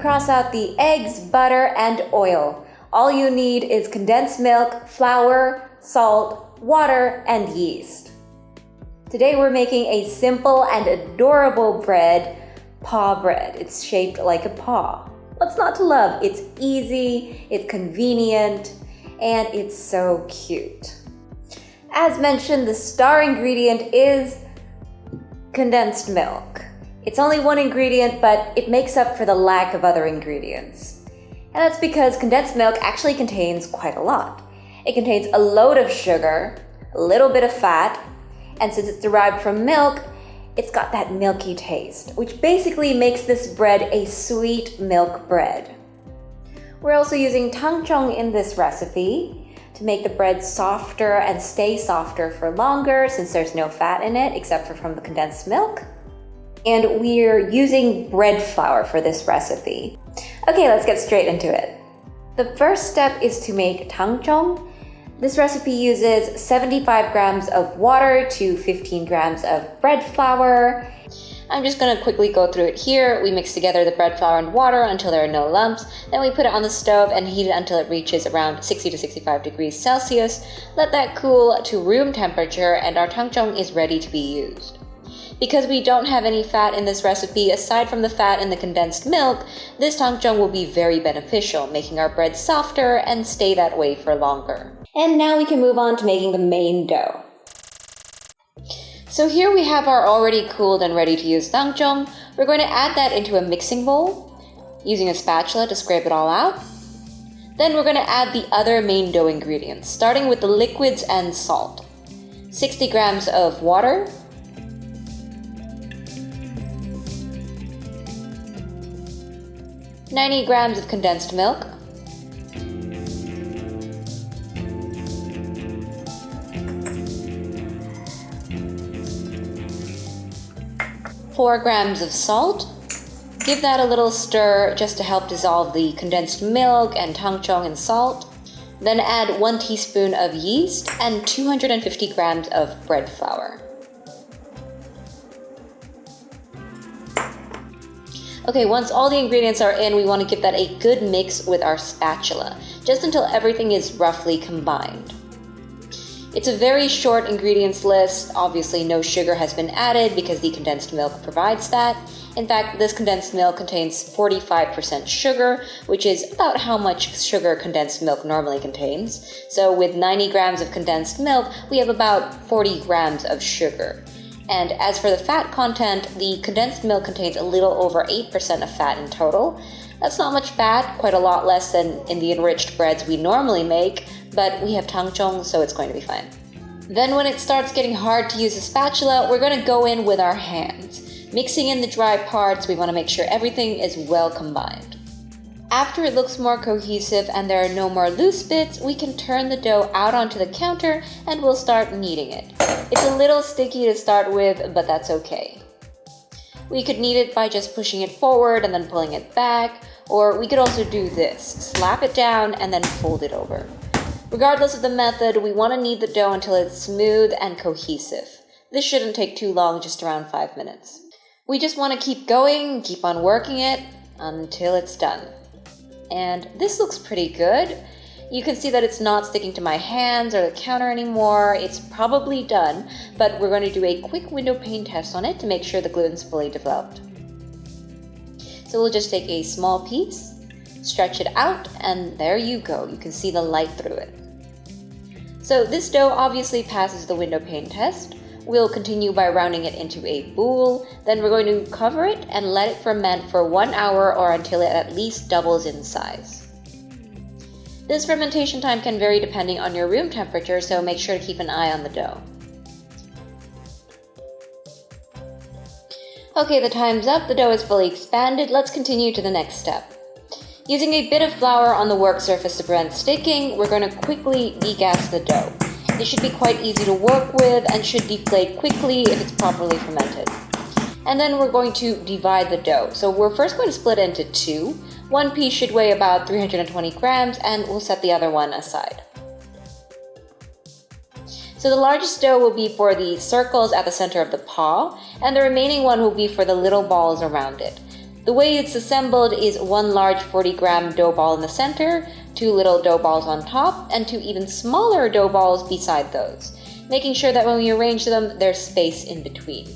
cross out the eggs, butter, and oil. All you need is condensed milk, flour, salt, water, and yeast. Today we're making a simple and adorable bread, paw bread. It's shaped like a paw. What's not to love? It's easy, it's convenient, and it's so cute. As mentioned, the star ingredient is condensed milk. It's only one ingredient, but it makes up for the lack of other ingredients. And that's because condensed milk actually contains quite a lot. It contains a load of sugar, a little bit of fat, and since it's derived from milk, it's got that milky taste, which basically makes this bread a sweet milk bread. We're also using tangzhong in this recipe to make the bread softer and stay softer for longer since there's no fat in it except for from the condensed milk. And we're using bread flour for this recipe. Okay, let's get straight into it. The first step is to make tangzhong. This recipe uses 75 grams of water to 15 grams of bread flour. I'm just going to quickly go through it here. We mix together the bread flour and water until there are no lumps. Then we put it on the stove and heat it until it reaches around 60 to 65 degrees Celsius. Let that cool to room temperature and our tangzhong is ready to be used. Because we don't have any fat in this recipe, aside from the fat in the condensed milk, this tangzhong will be very beneficial, making our bread softer and stay that way for longer. And now we can move on to making the main dough. So here we have our already cooled and ready to use tangzhong. We're going to add that into a mixing bowl, using a spatula to scrape it all out. Then we're going to add the other main dough ingredients, starting with the liquids and salt. 60 grams of water, 90 grams of condensed milk, 4 grams of salt. Give that a little stir just to help dissolve the condensed milk and tangzhong and salt. Then add 1 teaspoon of yeast and 250 grams of bread flour. Okay, once all the ingredients are in, we want to give that a good mix with our spatula, just until everything is roughly combined. It's a very short ingredients list. Obviously, no sugar has been added because the condensed milk provides that. In fact, this condensed milk contains 45% sugar, which is about how much sugar condensed milk normally contains. So with 90 grams of condensed milk, we have about 40 grams of sugar. And as for the fat content, the condensed milk contains a little over 8% of fat in total. That's not much fat, quite a lot less than in the enriched breads we normally make, but we have tangzhong, so it's going to be fine. Then when it starts getting hard to use a spatula, we're going to go in with our hands. Mixing in the dry parts, we want to make sure everything is well combined. After it looks more cohesive and there are no more loose bits, we can turn the dough out onto the counter and we'll start kneading it. It's a little sticky to start with, but that's okay. We could knead it by just pushing it forward and then pulling it back, or we could also do this, slap it down and then fold it over. Regardless of the method, we want to knead the dough until it's smooth and cohesive. This shouldn't take too long, just around 5 minutes. We just want to keep going, keep on working it until it's done. And this looks pretty good. You can see that it's not sticking to my hands or the counter anymore. It's probably done, but we're going to do a quick window pane test on it to make sure the gluten's fully developed. So we'll just take a small piece, stretch it out, and there you go. You can see the light through it. So this dough obviously passes the window pane test. We'll continue by rounding it into a boule. Then we're going to cover it and let it ferment for 1 hour or until it at least doubles in size. This fermentation time can vary depending on your room temperature, so make sure to keep an eye on the dough. Okay, the time's up. The dough is fully expanded. Let's continue to the next step. Using a bit of flour on the work surface to prevent sticking, we're going to quickly degas the dough. It should be quite easy to work with and should deflate quickly if it's properly fermented. And then we're going to divide the dough. So we're first going to split it into 2. One piece should weigh about 320 grams and we'll set the other one aside. So the largest dough will be for the circles at the center of the paw, and the remaining one will be for the little balls around it. The way it's assembled is one large 40-gram dough ball in the center, 2 little dough balls on top, and 2 even smaller dough balls beside those, making sure that when we arrange them, there's space in between.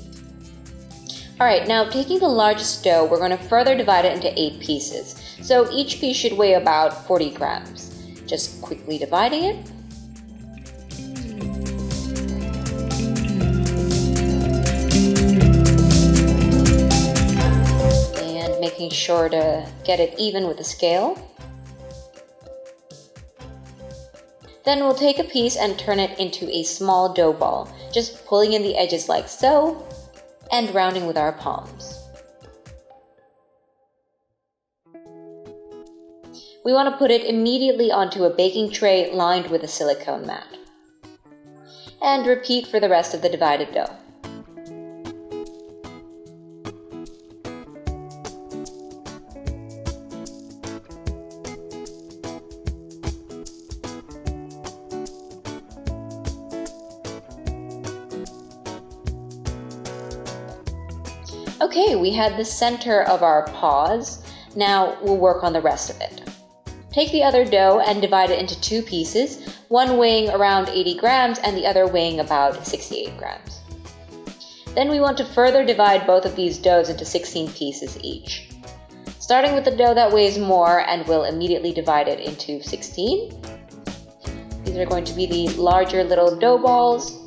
Alright, now taking the largest dough, we're going to further divide it into 8 pieces. So each piece should weigh about 40 grams. Just quickly dividing it. And making sure to get it even with the scale. Then we'll take a piece and turn it into a small dough ball, just pulling in the edges like so, and rounding with our palms. We want to put it immediately onto a baking tray lined with a silicone mat. And repeat for the rest of the divided dough. Okay, we had the center of our paws. Now we'll work on the rest of it. Take the other dough and divide it into 2 pieces, one weighing around 80 grams and the other weighing about 68 grams. Then we want to further divide both of these doughs into 16 pieces each. Starting with the dough that weighs more, and we'll immediately divide it into 16. These are going to be the larger little dough balls.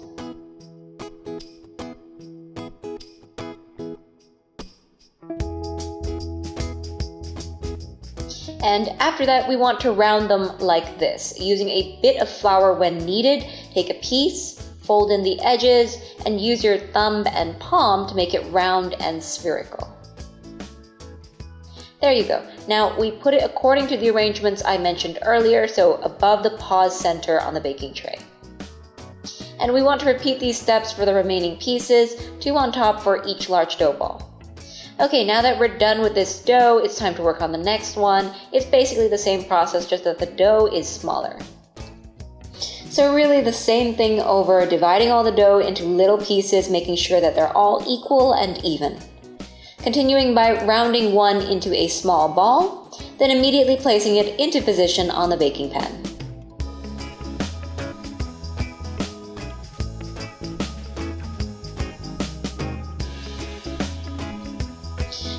And after that, we want to round them like this. Using a bit of flour when needed, take a piece, fold in the edges, and use your thumb and palm to make it round and spherical. There you go. Now we put it according to the arrangements I mentioned earlier, so above the paws center on the baking tray. And we want to repeat these steps for the remaining pieces, 2 on top for each large dough ball. Okay, now that we're done with this dough, it's time to work on the next one. It's basically the same process, just that the dough is smaller. So really the same thing over, dividing all the dough into little pieces, making sure that they're all equal and even. Continuing by rounding one into a small ball, then immediately placing it into position on the baking pan.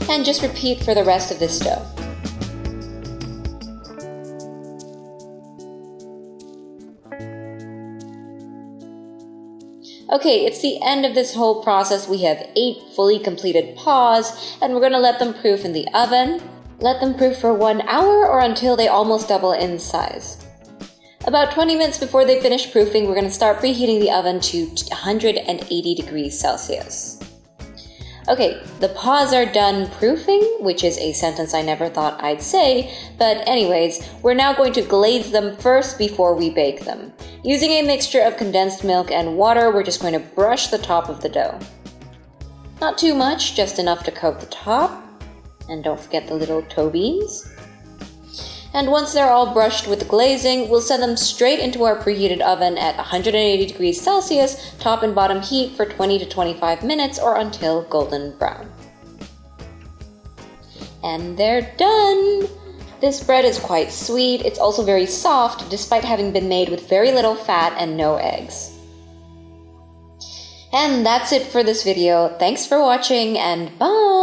And just repeat for the rest of this dough. Okay, it's the end of this whole process. We have 8 fully completed paws, and we're going to let them proof in the oven. Let them proof for 1 hour or until they almost double in size. About 20 minutes before they finish proofing, we're going to start preheating the oven to 180 degrees Celsius. Okay, the paws are done proofing, which is a sentence I never thought I'd say, but anyways, we're now going to glaze them first before we bake them. Using a mixture of condensed milk and water, we're just going to brush the top of the dough. Not too much, just enough to coat the top. And don't forget the little toe beans. And once they're all brushed with the glazing, we'll send them straight into our preheated oven at 180 degrees Celsius, top and bottom heat for 20 to 25 minutes or until golden brown. And they're done! This bread is quite sweet. It's also very soft, despite having been made with very little fat and no eggs. And that's it for this video. Thanks for watching, and bye!